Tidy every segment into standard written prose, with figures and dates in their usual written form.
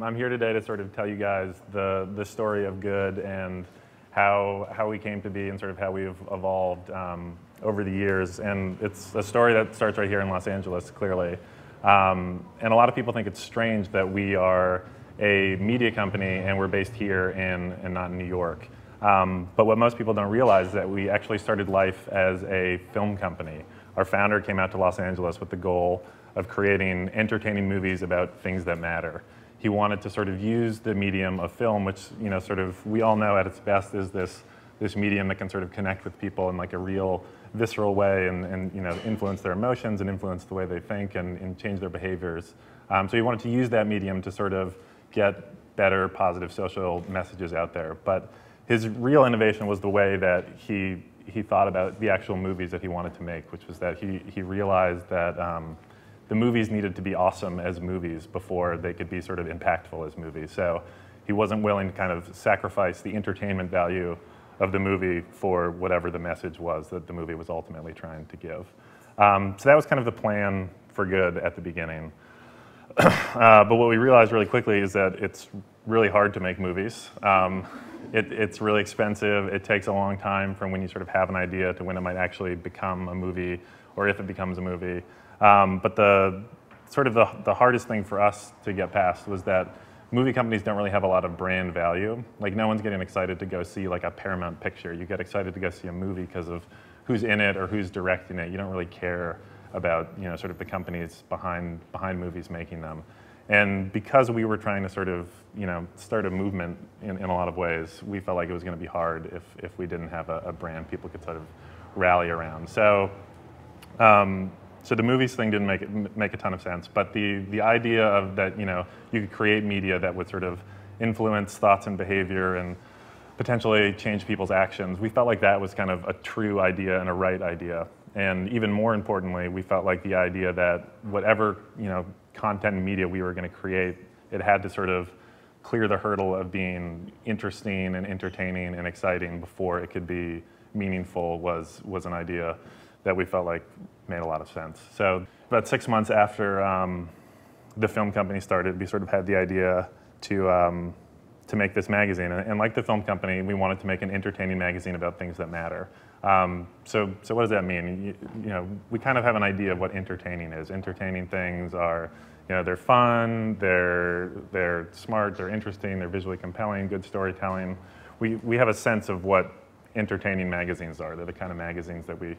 I'm here today to sort of tell you guys the story of Good and how we came to be and sort of how we've evolved over the years. And it's a story that starts right here in Los Angeles, clearly. And a lot of people think it's strange that we are a media company and we're based here and not in New York. But what most people don't realize is that we actually started life as a film company. Our founder came out to Los Angeles with the goal of creating entertaining movies about things that matter. He wanted to sort of use the medium of film, which, you know, sort of we all know at its best is this medium that can sort of connect with people in like a real visceral way and you know, influence their emotions and influence the way they think and change their behaviors. So he wanted to use that medium to sort of get better, positive social messages out there. But his real innovation was the way that he thought about the actual movies that he wanted to make, which was that he realized that the movies needed to be awesome as movies before they could be sort of impactful as movies. So he wasn't willing to kind of sacrifice the entertainment value of the movie for whatever the message was that the movie was ultimately trying to give. So that was kind of the plan for Good at the beginning. But what we realized really quickly is that it's really hard to make movies. It's really expensive. It takes a long time from when you sort of have an idea to when it might actually become a movie, or if it becomes a movie. But the hardest thing for us to get past was that movie companies don't really have a lot of brand value. Like, no one's getting excited to go see like a Paramount picture. You get excited to go see a movie because of who's in it or who's directing it. You don't really care about, you know, sort of the companies behind movies making them. And because we were trying to sort of, you know, start a movement in a lot of ways, we felt like it was going to be hard if we didn't have a brand people could sort of rally around. So the movies thing didn't make a ton of sense, but the idea of that, you know, you could create media that would sort of influence thoughts and behavior and potentially change people's actions, we felt like that was kind of a true idea and a right idea. And even more importantly, we felt like the idea that whatever, you know, content and media we were going to create, it had to sort of clear the hurdle of being interesting and entertaining and exciting before it could be meaningful was an idea that we felt like made a lot of sense. So about 6 months after the film company started, we sort of had the idea to make this magazine. And like the film company, we wanted to make an entertaining magazine about things that matter. So what does that mean? You know, we kind of have an idea of what entertaining is. Entertaining things are, you know, they're fun, they're smart, they're interesting, they're visually compelling, good storytelling. We have a sense of what entertaining magazines are. They're the kind of magazines that we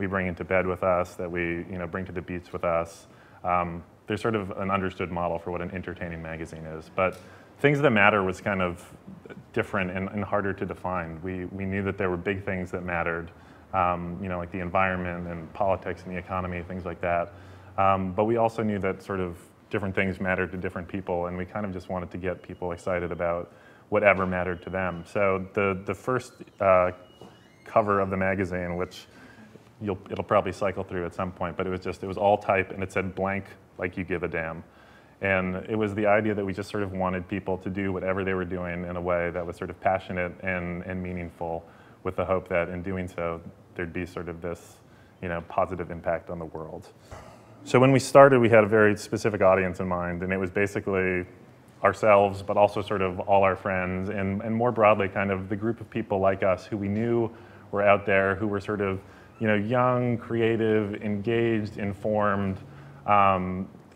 bring into bed with us, that we, you know, bring to the beach with us. There's sort of an understood model for what an entertaining magazine is. But Things That Matter was kind of different and harder to define. We knew that there were big things that mattered, you know, like the environment and politics and the economy, things like that. But we also knew that sort of different things mattered to different people, and we kind of just wanted to get people excited about whatever mattered to them. So the first cover of the magazine, which it'll probably cycle through at some point, but it was all type, and it said blank, like you give a damn. And it was the idea that we just sort of wanted people to do whatever they were doing in a way that was sort of passionate and meaningful, with the hope that in doing so, there'd be sort of this, you know, positive impact on the world. So when we started, we had a very specific audience in mind, and it was basically ourselves, but also sort of all our friends, and more broadly, kind of the group of people like us who we knew were out there, who were sort of, you know, young, creative, engaged, informed,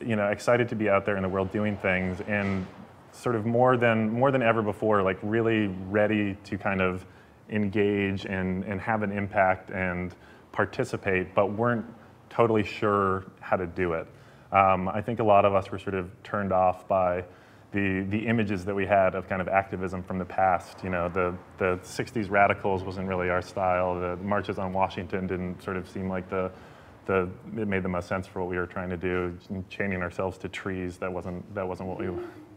you know, excited to be out there in the world doing things, and sort of more than ever before, like really ready to kind of engage and have an impact and participate, but weren't totally sure how to do it. I think a lot of us were sort of turned off by the images that we had of kind of activism from the past. You know, the 60s radicals wasn't really our style. The marches on Washington didn't sort of seem like the it made the most sense for what we were trying to do. Chaining ourselves to trees, that wasn't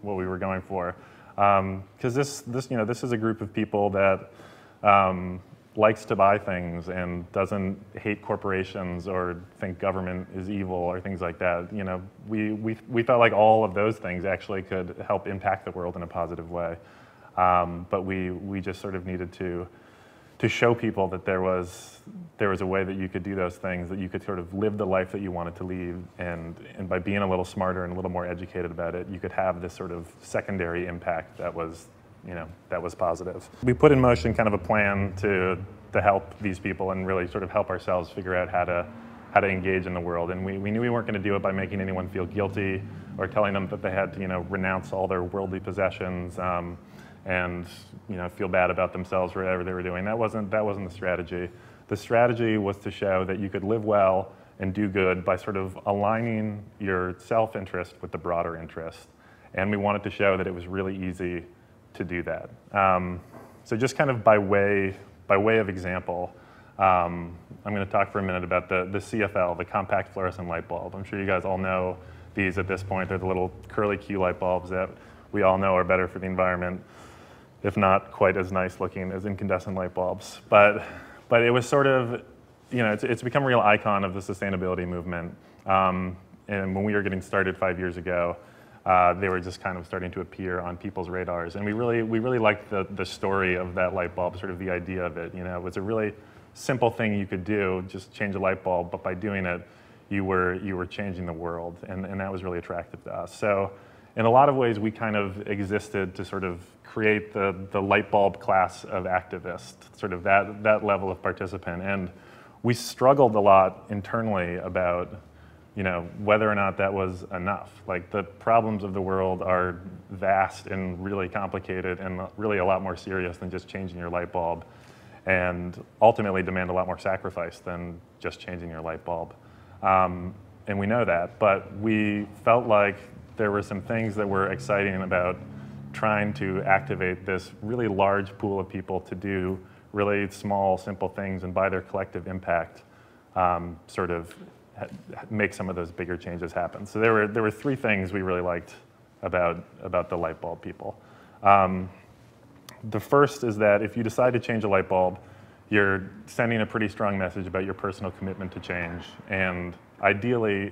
what we were going for. Because this is a group of people that likes to buy things and doesn't hate corporations or think government is evil or things like that. You know, we felt like all of those things actually could help impact the world in a positive way. But we just sort of needed to show people that there was a way that you could do those things, that you could sort of live the life that you wanted to lead, and by being a little smarter and a little more educated about it, you could have this sort of secondary impact that was positive. We put in motion kind of a plan to help these people and really sort of help ourselves figure out how to engage in the world. And we knew we weren't going to do it by making anyone feel guilty or telling them that they had to renounce all their worldly possessions and feel bad about themselves or whatever they were doing. That wasn't the strategy. The strategy was to show that you could live well and do good by sort of aligning your self-interest with the broader interest. And we wanted to show that it was really easy to do that. So just kind of by way of example, I'm going to talk for a minute about the CFL, the compact fluorescent light bulb. I'm sure you guys all know these at this point. They're the little curly Q light bulbs that we all know are better for the environment, if not quite as nice looking as incandescent light bulbs. But it was sort of, it's become a real icon of the sustainability movement. And when we were getting started 5 years ago, they were just kind of starting to appear on people's radars. And we really liked the story of that light bulb, sort of the idea of it. It was a really simple thing you could do, just change a light bulb, but by doing it, you were changing the world, and that was really attractive to us. So in a lot of ways, we kind of existed to sort of create the light bulb class of activist, sort of that level of participant. And we struggled a lot internally about whether or not that was enough. Like, the problems of the world are vast and really complicated and really a lot more serious than just changing your light bulb, and ultimately demand a lot more sacrifice than just changing your light bulb. And we know that, but we felt like there were some things that were exciting about trying to activate this really large pool of people to do really small, simple things, and by their collective impact, sort of make some of those bigger changes happen. So there were three things we really liked about the light bulb people. The first is that if you decide to change a light bulb, you're sending a pretty strong message about your personal commitment to change. And ideally,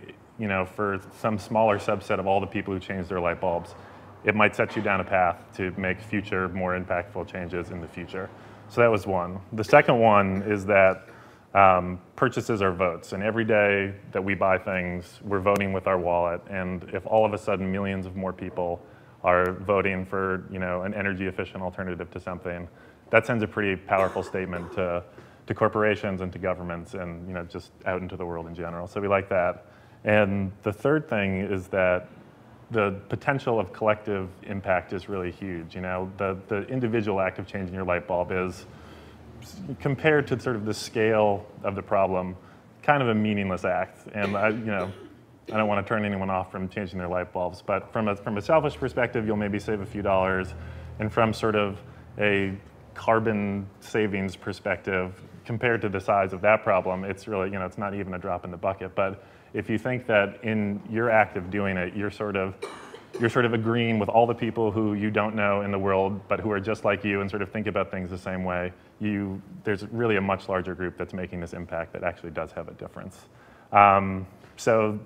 for some smaller subset of all the people who change their light bulbs, it might set you down a path to make future, more impactful changes in the future. So that was one. The second one is that purchases are votes, and every day that we buy things, we're voting with our wallet. And if all of a sudden millions of more people are voting for an energy efficient alternative to something, that sends a pretty powerful statement to corporations and to governments and just out into the world in general. So we like that. And the third thing is that the potential of collective impact is really huge. The individual act of changing your light bulb is, compared to sort of the scale of the problem, kind of a meaningless act. And I don't want to turn anyone off from changing their light bulbs, but from a selfish perspective, you'll maybe save a few dollars. And from sort of a carbon savings perspective, compared to the size of that problem, it's really, it's not even a drop in the bucket. But if you think that in your act of doing it, you're sort of agreeing with all the people who you don't know in the world, but who are just like you and sort of think about things the same way, there's really a much larger group that's making this impact that actually does have a difference. So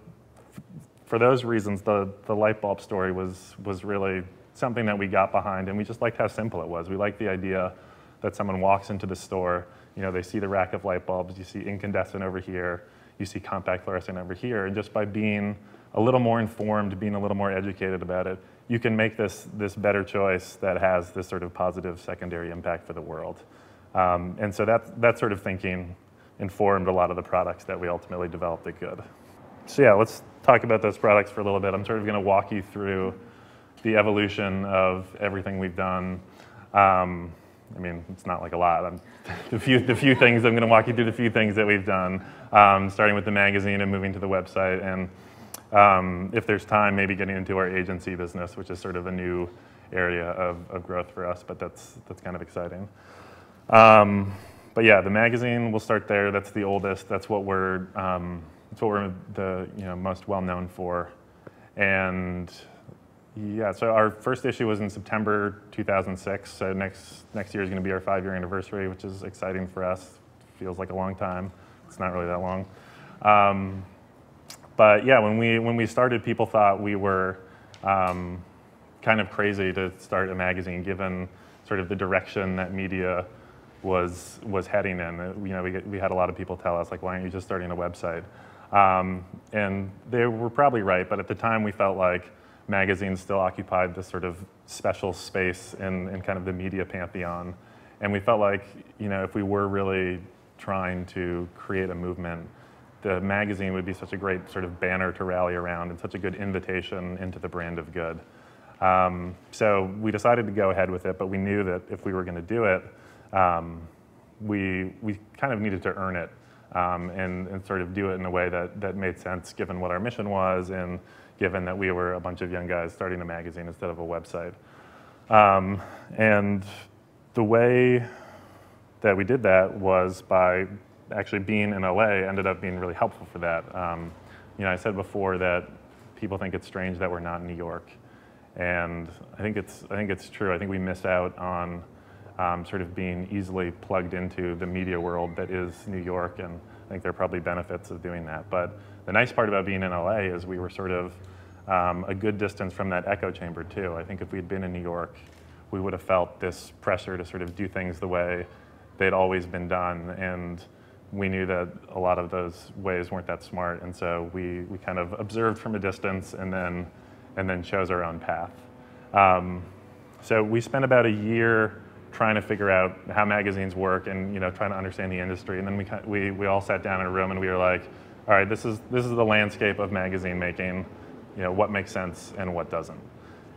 for those reasons, the light bulb story was really something that we got behind, and we just liked how simple it was. We liked the idea that someone walks into the store, they see the rack of light bulbs, you see incandescent over here, you see compact fluorescent over here, and just by being a little more informed, being a little more educated about it, you can make this better choice that has this sort of positive secondary impact for the world. And so that sort of thinking informed a lot of the products that we ultimately developed at Good. So yeah, let's talk about those products for a little bit. I'm sort of going to walk you through the evolution of everything we've done. It's not like a lot. The few things, I'm going to walk you through the few things that we've done, starting with the magazine and moving to the website. And if there's time, maybe getting into our agency business, which is sort of a new area of growth for us, but that's kind of exciting. But yeah, the magazine, we'll start there. That's the oldest. That's what we're It's what we're the most well known for. And yeah, so our first issue was in September 2006. So next year is going to be our 5-year anniversary, which is exciting for us. Feels like a long time. It's not really that long. But yeah, when we started, people thought we were kind of crazy to start a magazine, given sort of the direction that media was heading in. We had a lot of people tell us, like, why aren't you just starting a website? And they were probably right, but at the time we felt like magazines still occupied this sort of special space in kind of the media pantheon. And we felt like, if we were really trying to create a movement, the magazine would be such a great sort of banner to rally around and such a good invitation into the brand of good. So we decided to go ahead with it, but we knew that if we were going to do it, we kind of needed to earn it and sort of do it in a way that made sense given what our mission was and given that we were a bunch of young guys starting a magazine instead of a website. And the way that we did that was by actually being in LA ended up being really helpful for that. I said before that people think it's strange that we're not in New York. And I think it's true. I think we miss out on sort of being easily plugged into the media world that is New York, and I think there are probably benefits of doing that. But the nice part about being in LA is we were sort of a good distance from that echo chamber too. I think if we'd been in New York, we would have felt this pressure to sort of do things the way they'd always been done, and we knew that a lot of those ways weren't that smart, and so we kind of observed from a distance and then chose our own path. So we spent about a year trying to figure out how magazines work and trying to understand the industry, and then we all sat down in a room and we were like, all right, this is the landscape of magazine making. What makes sense and what doesn't.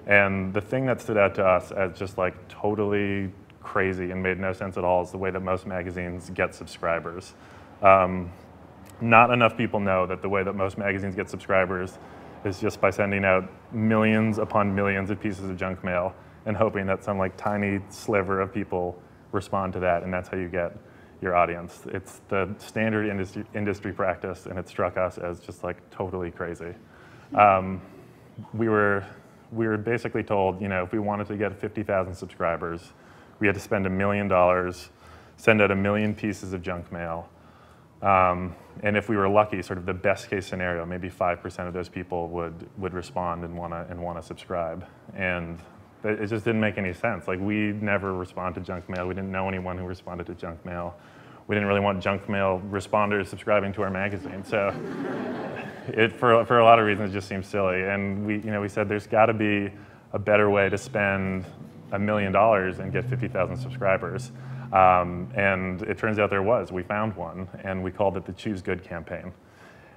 And the thing that stood out to us as just like totally crazy and made no sense at all is the way that most magazines get subscribers. Not enough people know that the way that most magazines get subscribers is just by sending out millions upon millions of pieces of junk mail and hoping that some like tiny sliver of people respond to that, and that's how you get your audience. It's the standard industry practice, and it struck us as just like totally crazy. We were basically told, if we wanted to get 50,000 subscribers, we had to spend $1 million, send out 1 million pieces of junk mail, and if we were lucky, sort of the best case scenario, maybe 5% of those people would respond and want to subscribe. And it just didn't make any sense. Like, we never respond to junk mail. We didn't know anyone who responded to junk mail. We didn't really want junk mail responders subscribing to our magazine. So for a lot of reasons, it just seems silly. And we said there's got to be a better way to spend $1 million and get 50,000 subscribers. And it turns out there was. We found one, and we called it the Choose Good campaign.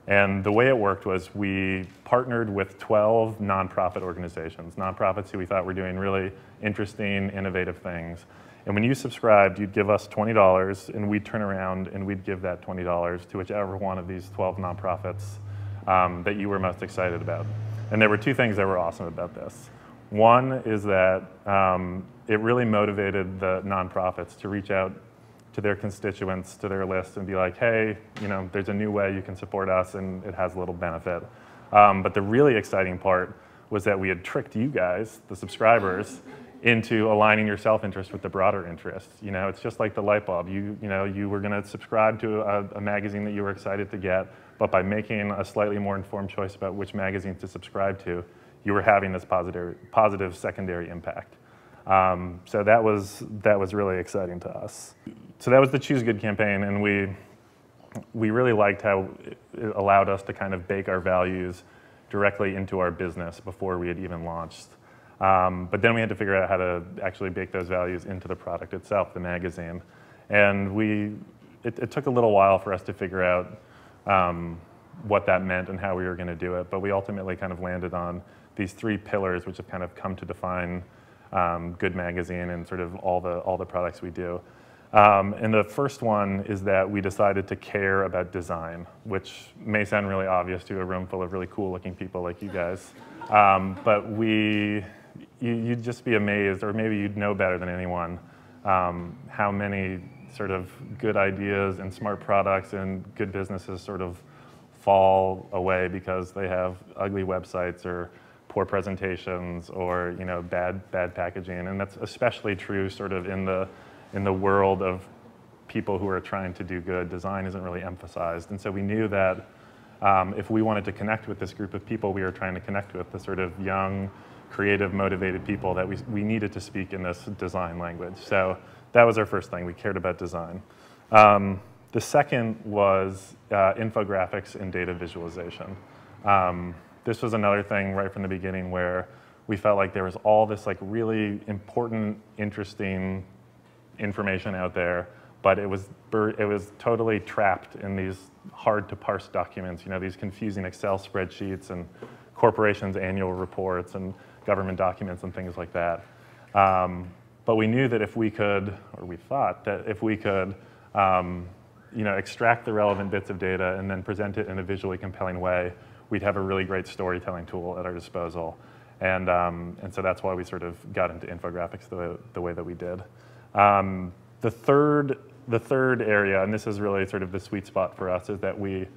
And the way it worked was we partnered with 12 nonprofit organizations, nonprofits who we thought were doing really interesting, innovative things. And when you subscribed, you'd give us $20, and we'd turn around and we'd give that $20 to whichever one of these 12 nonprofits that you were most excited about. And there were two things that were awesome about this. One is that it really motivated the nonprofits to reach out to their constituents, to their list, and be like, hey, there's a new way you can support us, and it has a little benefit. But the really exciting part was that we had tricked you guys, the subscribers, into aligning your self-interest with the broader interest. It's just like the light bulb. You were going to subscribe to a magazine that you were excited to get, but by making a slightly more informed choice about which magazines to subscribe to, you were having this positive secondary impact. So that was really exciting to us. So that was the Choose Good campaign, and we really liked how it allowed us to kind of bake our values directly into our business before we had even launched. But then we had to figure out how to actually bake those values into the product itself, the magazine. And it took a little while for us to figure out what that meant and how we were going to do it, but we ultimately kind of landed on these 3 pillars, which have kind of come to define Good Magazine and sort of all the products we do. And the first one is that we decided to care about design, which may sound really obvious to a room full of really cool-looking people like you guys. But you'd just be amazed, or maybe you'd know better than anyone, how many sort of good ideas and smart products and good businesses sort of fall away because they have ugly websites or poor presentations or bad packaging, and that's especially true sort of in the world of people who are trying to do good. Design isn't really emphasized, and so we knew that if we wanted to connect with this group of people we were trying to connect with, the sort of young, creative, motivated people, that we needed to speak in this design language. So that was our first thing. We cared about design. The second was infographics and data visualization. This was another thing right from the beginning where we felt like there was all this like really important, interesting information out there, but it was totally trapped in these hard to parse documents, these confusing Excel spreadsheets and corporations' annual reports and government documents and things like that. But we knew that if we could, or we thought that if we could, extract the relevant bits of data and then present it in a visually compelling way, we'd have a really great storytelling tool at our disposal. And so that's why we sort of got into infographics the way that we did. The third area, and this is really sort of the sweet spot for us, is that we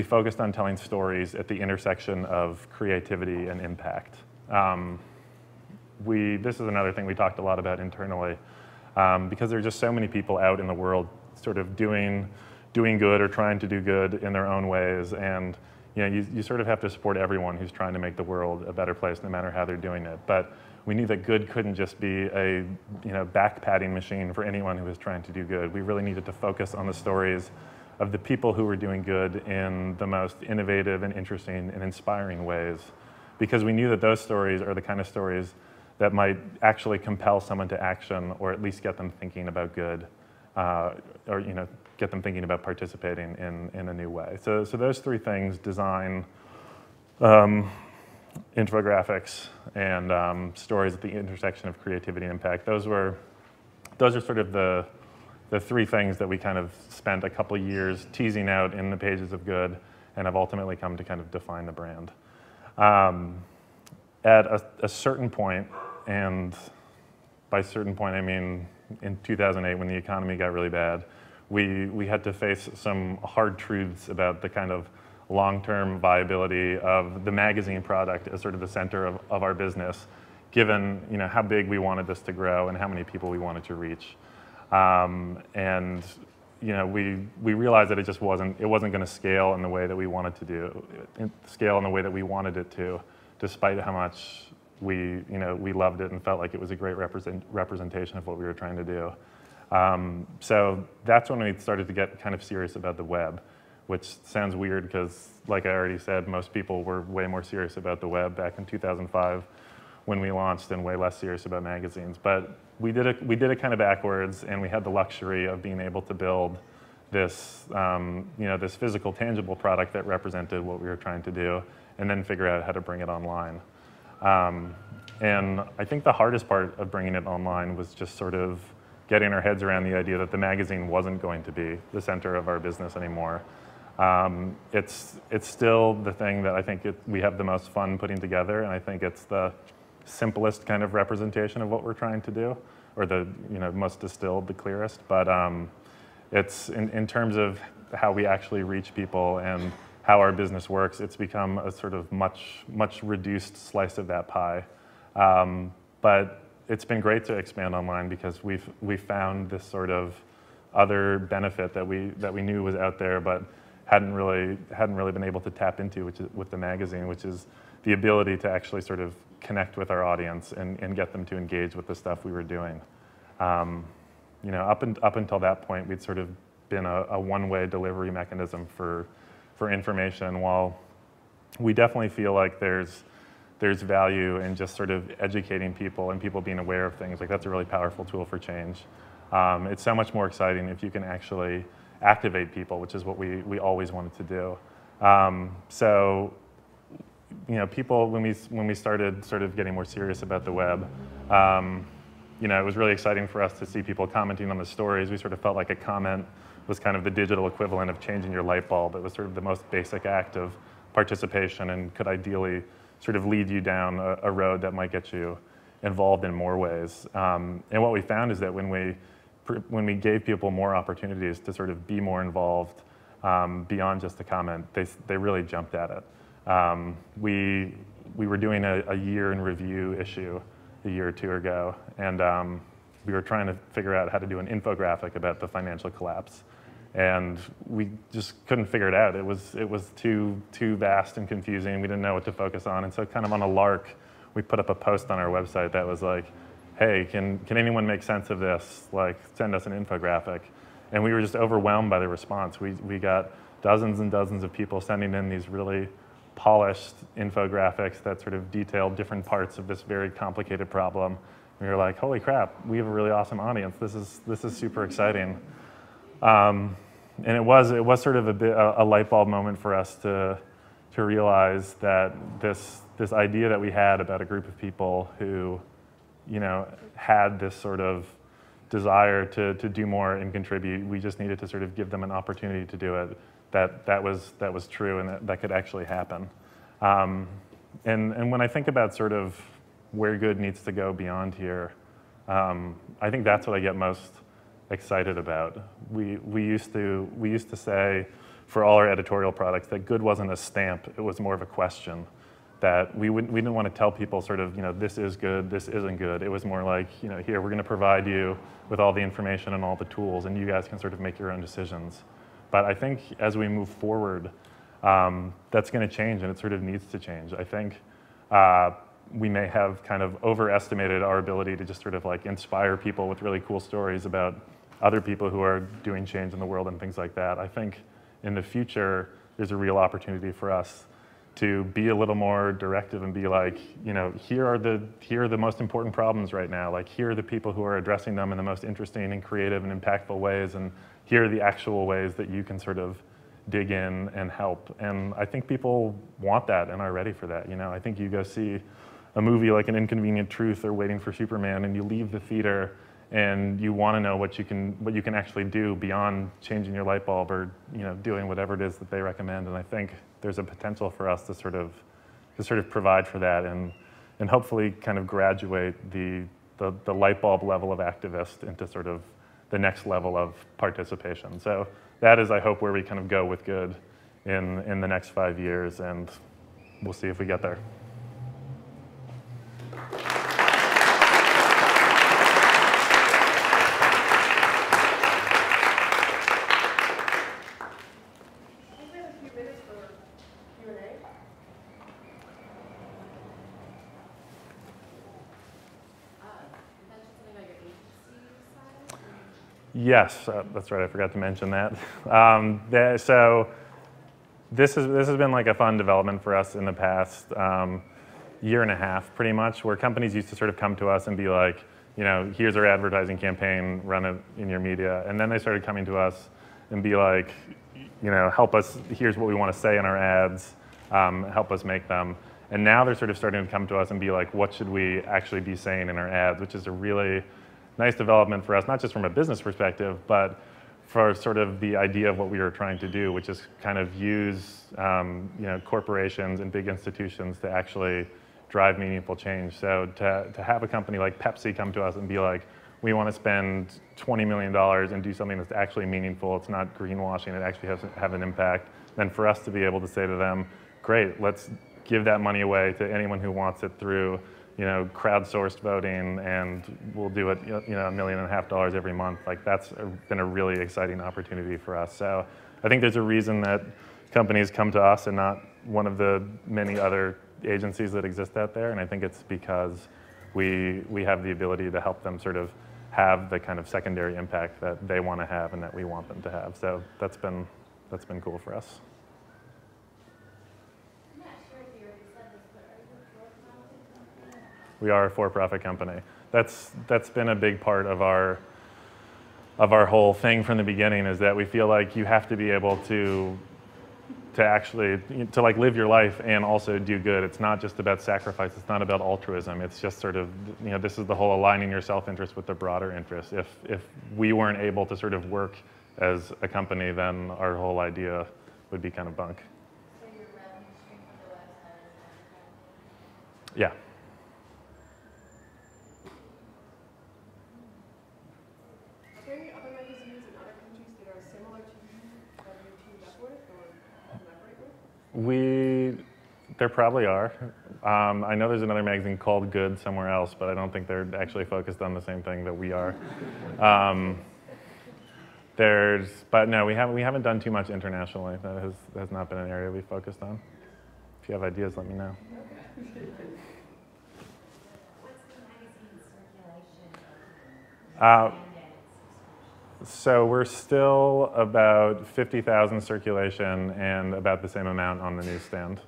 focused on telling stories at the intersection of creativity and impact. This is another thing we talked a lot about internally, because there are just so many people out in the world sort of doing good or trying to do good in their own ways, and you sort of have to support everyone who's trying to make the world a better place, no matter how they're doing it. But we knew that good couldn't just be a back-patting machine for anyone who was trying to do good. We really needed to focus on the stories of the people who were doing good in the most innovative and interesting and inspiring ways, because we knew that those stories are the kind of stories that might actually compel someone to action, or at least get them thinking about good, or get them thinking about participating in a new way. So those three things: design, infographics, and stories at the intersection of creativity and impact. Those are sort of the three things that we kind of spent a couple years teasing out in the pages of Good, and have ultimately come to kind of define the brand. At a certain point, and by certain point I mean in 2008 when the economy got really bad, we had to face some hard truths about the kind of long-term viability of the magazine product as sort of the center of our business, given how big we wanted this to grow and how many people we wanted to reach. And we realized that it wasn't going to scale in the way that we wanted it to, despite how much we loved it and felt like it was a great representation of what we were trying to do. So that's when we started to get kind of serious about the web, which sounds weird because, like I already said, most people were way more serious about the web back in 2005 when we launched, and way less serious about magazines. But we did it kind of backwards, and we had the luxury of being able to build this this physical, tangible product that represented what we were trying to do, and then figure out how to bring it online. And I think the hardest part of bringing it online was just sort of getting our heads around the idea that the magazine wasn't going to be the center of our business anymore. It's still the thing that I think we have the most fun putting together, and I think it's the simplest kind of representation of what we're trying to do, or the most distilled, the clearest. But it's in terms of how we actually reach people and how our business works, it's become a sort of much reduced slice of that pie. But it's been great to expand online because we've found this sort of other benefit that we knew was out there, but hadn't really been able to tap into, with the magazine, which is the ability to actually sort of connect with our audience and get them to engage with the stuff we were doing. Up until that point, we'd sort of been a one-way delivery mechanism for information. While we definitely feel like there's value in just sort of educating people and people being aware of things, like that's a really powerful tool for change. It's so much more exciting if you can actually activate people, which is what we always wanted to do. So, people, when we started sort of getting more serious about the web, it was really exciting for us to see people commenting on the stories. We sort of felt like a comment was kind of the digital equivalent of changing your light bulb. It was sort of the most basic act of participation and could ideally sort of lead you down a road that might get you involved in more ways. And what we found is that when we gave people more opportunities to sort of be more involved, beyond just a comment. They really jumped at it. We were doing a year in review issue a year or two ago, and we were trying to figure out how to do an infographic about the financial collapse. And we just couldn't figure it out. It was too vast and confusing. We didn't know what to focus on. And so kind of on a lark, we put up a post on our website that was like, hey, can anyone make sense of this? Like, send us an infographic. And we were just overwhelmed by the response. We got dozens and dozens of people sending in these really polished infographics that sort of detailed different parts of this very complicated problem. We were like, holy crap, we have a really awesome audience. This is super exciting. And it was sort of a light bulb moment for us to realize that this idea that we had about a group of people who, had this sort of desire to do more and contribute. We just needed to sort of give them an opportunity to do it. That was true, and that could actually happen. And when I think about sort of where good needs to go beyond here, I think that's what I get most excited about. We used to say for all our editorial products that good wasn't a stamp; it was more of a question. That we didn't want to tell people sort of, this is good, this isn't good. It was more like, here, we're going to provide you with all the information and all the tools, and you guys can sort of make your own decisions. But I think as we move forward, that's going to change, and it sort of needs to change. I think we may have kind of overestimated our ability to just sort of like inspire people with really cool stories about other people who are doing change in the world and things like that. I think in the future, there's a real opportunity for us to be a little more directive and be like, here are the most important problems right now. Like, here are the people who are addressing them in the most interesting and creative and impactful ways, and here are the actual ways that you can sort of dig in and help. And I think people want that and are ready for that. I think you go see a movie like An Inconvenient Truth or Waiting for Superman, and you leave the theater and you want to know what you can actually do beyond changing your light bulb or doing whatever it is that they recommend. And I think there's a potential for us to sort of provide for that and hopefully kind of graduate the light bulb level of activist into sort of the next level of participation. So that is, I hope, where we kind of go with good in the next 5 years, and we'll see if we get there. Yes, that's right. I forgot to mention that. So this has been like a fun development for us in the past year and a half, pretty much, where companies used to sort of come to us and be like, here's our advertising campaign, run it in your media. And then they started coming to us and be like, help us, here's what we want to say in our ads, help us make them. And now they're sort of starting to come to us and be like, what should we actually be saying in our ads, which is a really nice development for us, not just from a business perspective, but for sort of the idea of what we were trying to do, which is kind of use corporations and big institutions to actually drive meaningful change. So to have a company like Pepsi come to us and be like, we want to spend $20 million and do something that's actually meaningful, it's not greenwashing, it actually has to have an impact, then for us to be able to say to them, great, let's give that money away to anyone who wants it through crowdsourced voting, and we'll do it, $1.5 million every month. Like, that's been a really exciting opportunity for us. So I think there's a reason that companies come to us and not one of the many other agencies that exist out there. And I think it's because we have the ability to help them sort of have the kind of secondary impact that they want to have and that we want them to have. So that's been cool for us. We are a for-profit company. That's been a big part of our whole thing from the beginning, is that we feel like you have to be able to actually like live your life and also do good. It's not just about sacrifice. It's not about altruism. It's just sort of, this is the whole aligning your self-interest with the broader interest. If we weren't able to sort of work as a company, then our whole idea would be kind of bunk. So your revenue stream from the website is advertising? Yeah. There probably are. I know there's another magazine called Good somewhere else, but I don't think they're actually focused on the same thing that we are. But no, we haven't done too much internationally. That has not been an area we focused on. If you have ideas, let me know. What's the magazine circulation? So we're still about 50,000 circulation and about the same amount on the newsstand.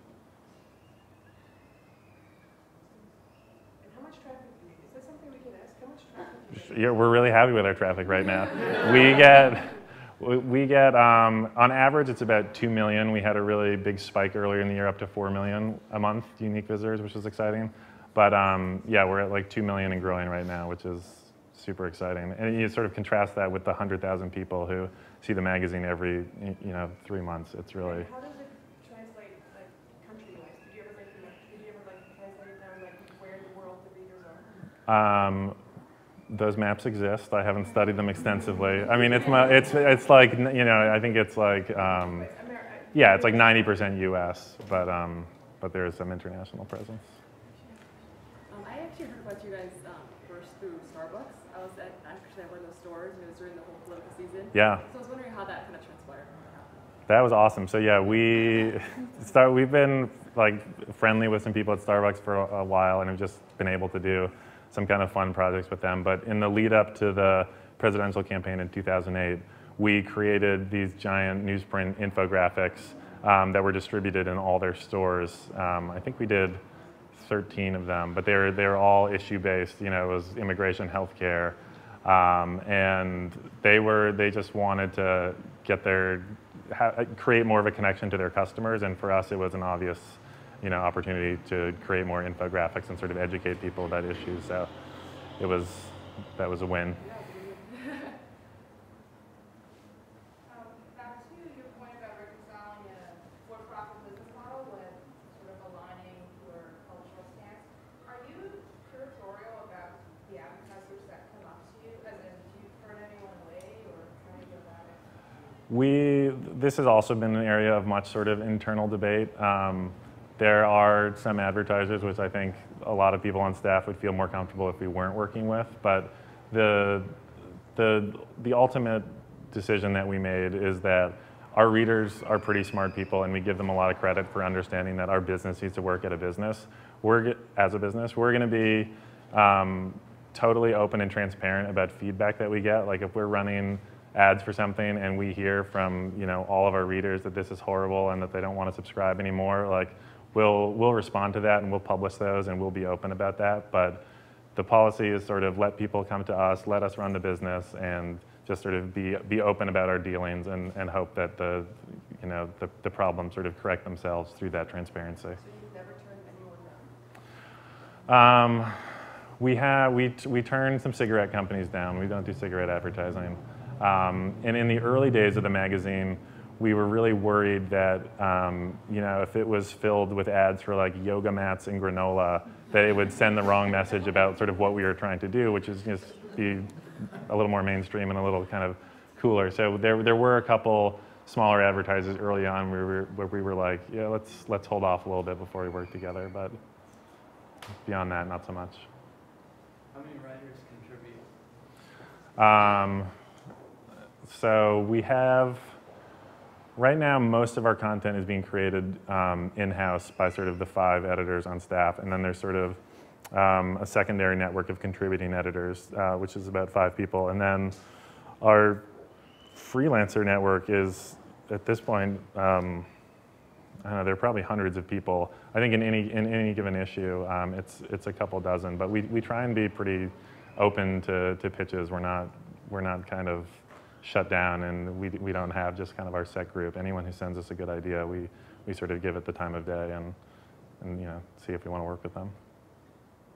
And how much traffic? Is that something we can ask? How much traffic? Yeah, we're really happy with our traffic right now. We get on average, it's about 2 million. We had a really big spike earlier in the year, up to 4 million a month unique visitors, which is exciting. But yeah, we're at like 2 million and growing right now, which is super exciting. And you sort of contrast that with the 100,000 people who see the magazine every 3 months. It's really. And how does it translate like country-wise? Did you ever translate down like where in the world the readers are? Those maps exist. I haven't studied them extensively. I mean, it's like I think it's like yeah, it's like 90% U.S., but there is some international presence. I actually heard about you guys first through Starbucks. I was actually at one of those stores, and it was during the whole political season. Yeah. So I was wondering how that kind of transpired. That was awesome. So yeah, we've been like friendly with some people at Starbucks for a while, and have just been able to do some kind of fun projects with them. But in the lead up to the presidential campaign in 2008, we created these giant newsprint infographics that were distributed in all their stores. I think we did 13 of them, but they were all issue based. It was immigration, healthcare, and they just wanted to get create more of a connection to their customers. And for us, it was an obvious opportunity to create more infographics and sort of educate people about issues. So that was a win. Back to your point about reconciling a for-profit business model with sort of aligning your cultural stance. Are you curatorial about the advertisers that come up to you? As in, do you turn anyone away, or how do you go about it? This has also been an area of much sort of internal debate. There are some advertisers which I think a lot of people on staff would feel more comfortable if we weren't working with, but the ultimate decision that we made is that our readers are pretty smart people, and we give them a lot of credit for understanding that our business needs to work at a business. As a business, we're going to be totally open and transparent about feedback that we get. Like if we're running ads for something and we hear from all of our readers that this is horrible and that they don't want to subscribe anymore, like we'll respond to that and we'll publish those and we'll be open about that. But the policy is sort of let people come to us, let us run the business, and just sort of be open about our dealings and hope that the problems sort of correct themselves through that transparency. So you've never turned anyone down? We turned some cigarette companies down. We don't do cigarette advertising. And in the early days of the magazine, we were really worried that if it was filled with ads for like yoga mats and granola, that it would send the wrong message about sort of what we were trying to do, which is just be a little more mainstream and a little kind of cooler. So there were a couple smaller advertisers early on where we were like, yeah, let's hold off a little bit before we work together. But beyond that, not so much. How many writers contribute? So we have, right now, most of our content is being created in-house by sort of the 5 editors on staff, and then there's sort of a secondary network of contributing editors, which is about 5 people. And then our freelancer network is, at this point, I don't know, there are probably hundreds of people. I think in any given issue, it's a couple dozen, but we try and be pretty open to pitches. We're not kind of shut down, and we don't have just kind of our set group. Anyone who sends us a good idea, we sort of give it the time of day and see if we want to work with them.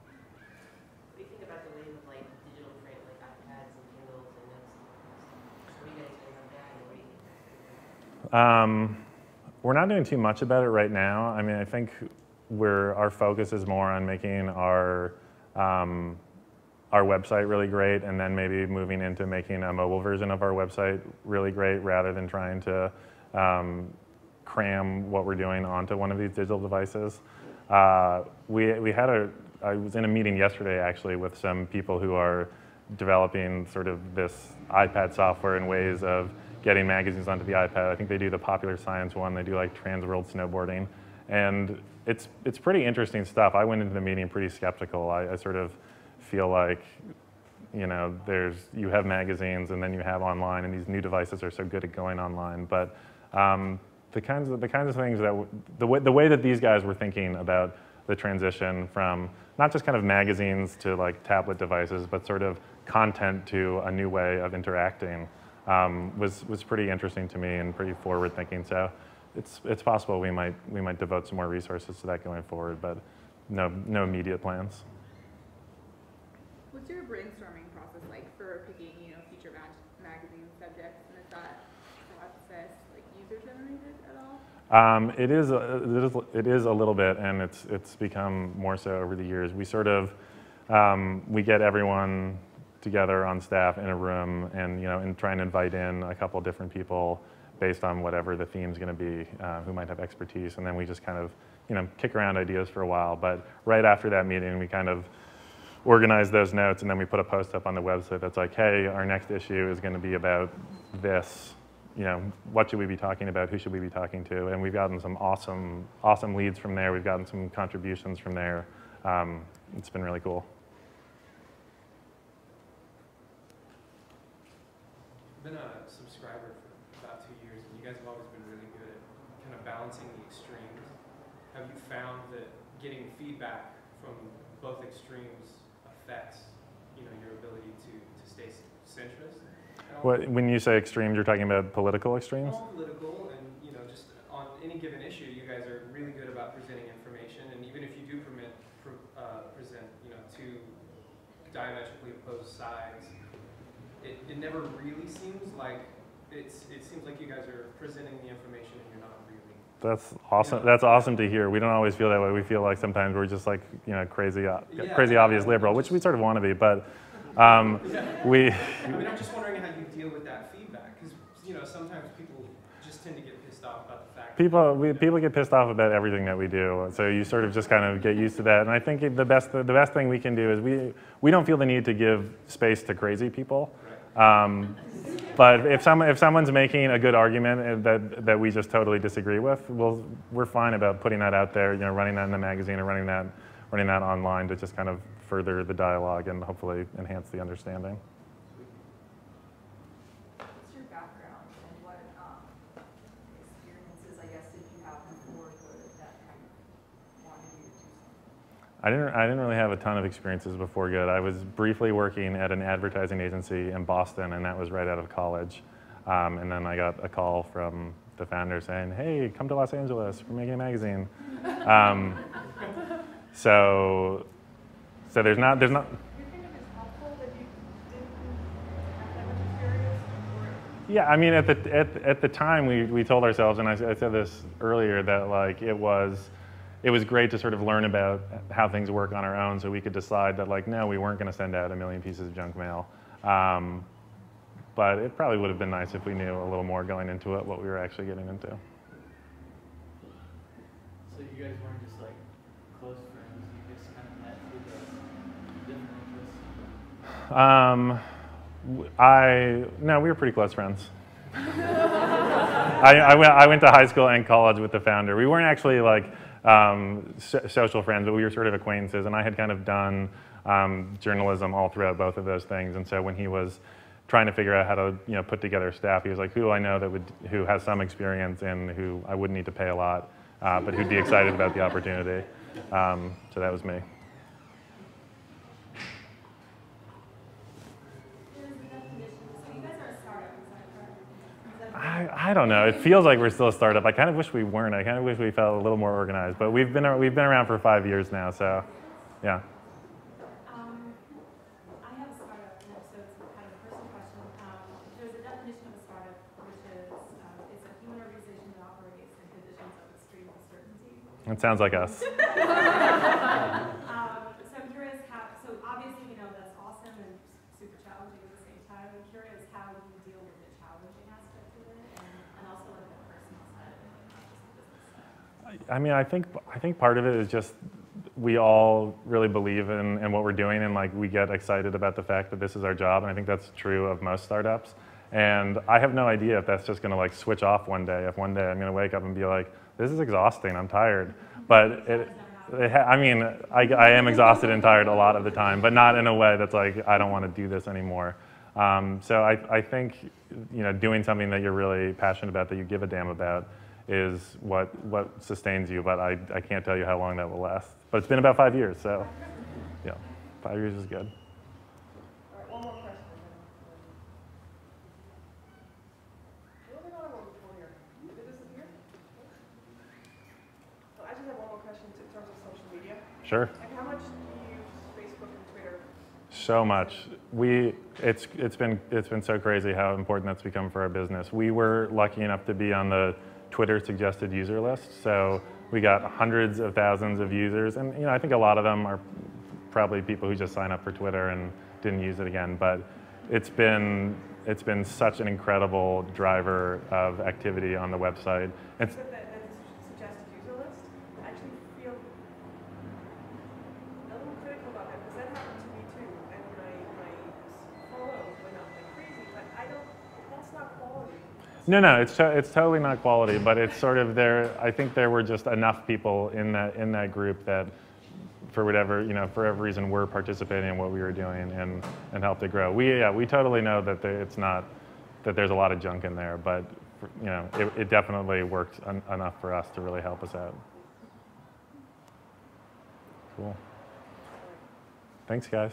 What do you think about the wave of like digital print, like iPads and Kindles and those? What do you guys think about that? And what do you think? We're not doing too much about it right now. I mean, I think our focus is more on making our website really great, and then maybe moving into making a mobile version of our website really great, rather than trying to cram what we're doing onto one of these digital devices. I was in a meeting yesterday actually with some people who are developing sort of this iPad software and ways of getting magazines onto the iPad. I think they do the Popular Science one, they do like Trans World Snowboarding. And it's pretty interesting stuff. I went into the meeting pretty skeptical. I sort of feel like, you know, you have magazines and then you have online, and these new devices are so good at going online. But the kinds of things that the way that these guys were thinking about the transition from not just kind of magazines to like tablet devices, but sort of content to a new way of interacting was pretty interesting to me and pretty forward thinking. So it's possible we might devote some more resources to that going forward, but no immediate plans. What's your brainstorming process like for picking, future magazine subjects? And is that process like user generated at all? It is a little bit, and it's become more so over the years. We sort of we get everyone together on staff in a room, and try and invite in a couple different people based on whatever the theme's going to be, who might have expertise, and then we just kind of kick around ideas for a while. But right after that meeting, we kind of organize those notes, and then we put a post up on the website that's like, hey, our next issue is going to be about this. What should we be talking about? Who should we be talking to? And we've gotten some awesome leads from there. We've gotten some contributions from there. It's been really cool. I've been a subscriber for about 2 years, and you guys have always been really good at kind of balancing the extremes. Have you found that getting feedback from both extremes affects, your ability to stay centrist? When you say extremes, you're talking about political extremes? All political, and just on any given issue, you guys are really good about presenting information. And even if you do present, two diametrically opposed sides, it never really seems like it seems like you guys are presenting the information and you're not really. That's awesome. That's awesome to hear. We don't always feel that way. We feel like sometimes we're just like crazy obvious liberal, which we sort of want to be, but. I'm just wondering how you deal with that feedback, because sometimes people just tend to get pissed off about the fact. People get pissed off about everything that we do, so you sort of just kind of get used to that. And I think the best thing we can do is we don't feel the need to give space to crazy people. Right. But if someone's making a good argument that we just totally disagree with, we're fine about putting that out there, running that in the magazine or running that online to just kind of further the dialogue and hopefully enhance the understanding. What's your background and what experiences, I guess, did you have before Good that kind of wanted you to do something? I didn't really have a ton of experiences before Good. I was briefly working at an advertising agency in Boston, and that was right out of college. And then I got a call from the founder saying, "Hey, come to Los Angeles. We're making a magazine." So there's not. Do you think it is helpful that you didn't have that much experience? Yeah, I mean, at the time we told ourselves, and I said this earlier, that like it was great to sort of learn about how things work on our own, so we could decide that like no, we weren't going to send out 1 million pieces of junk mail. But it probably would have been nice if we knew a little more going into it, what we were actually getting into. So you guys weren't just like close friends, you just kind of met through the different interests? No, we were pretty close friends. I went to high school and college with the founder. We weren't actually like social friends, but we were sort of acquaintances, and I had kind of done journalism all throughout both of those things, and so when he was trying to figure out how to put together staff, he was like, who do I know who has some experience and who I wouldn't need to pay a lot, but who'd be excited about the opportunity. So that was me. I don't know. It feels like we're still a startup. I kind of wish we weren't. I kind of wish we felt a little more organized. But we've been around for 5 years now, so yeah. I have a startup, and so it's kind of a personal question. There's a definition of a startup, which is it's a human organization that operates in conditions of extreme uncertainty. It sounds like us. So I'm curious how. So obviously, that's awesome and super challenging at the same time. I'm curious how you deal with the challenging aspect of it, and also like the personal side of it, not just I mean, I think part of it is just we all really believe in what we're doing, and like we get excited about the fact that this is our job, and I think that's true of most startups. And I have no idea if that's just going to like switch off one day. If one day I'm going to wake up and be like, this is exhausting, I'm tired. But I mean, I am exhausted and tired a lot of the time, but not in a way that's like I don't want to do this anymore. So I think doing something that you're really passionate about, that you give a damn about, is what sustains you. But I can't tell you how long that will last. But it's been about 5 years, so yeah, 5 years is good. All right, one more question. What was I going on before here? Did it disappear? So I just have one more question in terms of social media. Sure. Like, how much do you use Facebook and Twitter? So much. It's been so crazy how important that's become for our business. We were lucky enough to be on the Twitter suggested user list, so we got hundreds of thousands of users, and I think a lot of them are probably people who just sign up for Twitter and didn't use it again. But it's been such an incredible driver of activity on the website. You said that suggested user list. I actually feel a little critical about that because that happened to me too, and my follows went up like crazy. But that's not quality. No, it's totally not quality, but it's sort of I think there were just enough people in that group that, for whatever reason, were participating in what we were doing and helped it grow. We totally know that there's a lot of junk in there, but it definitely worked enough for us to really help us out. Cool. Thanks, guys.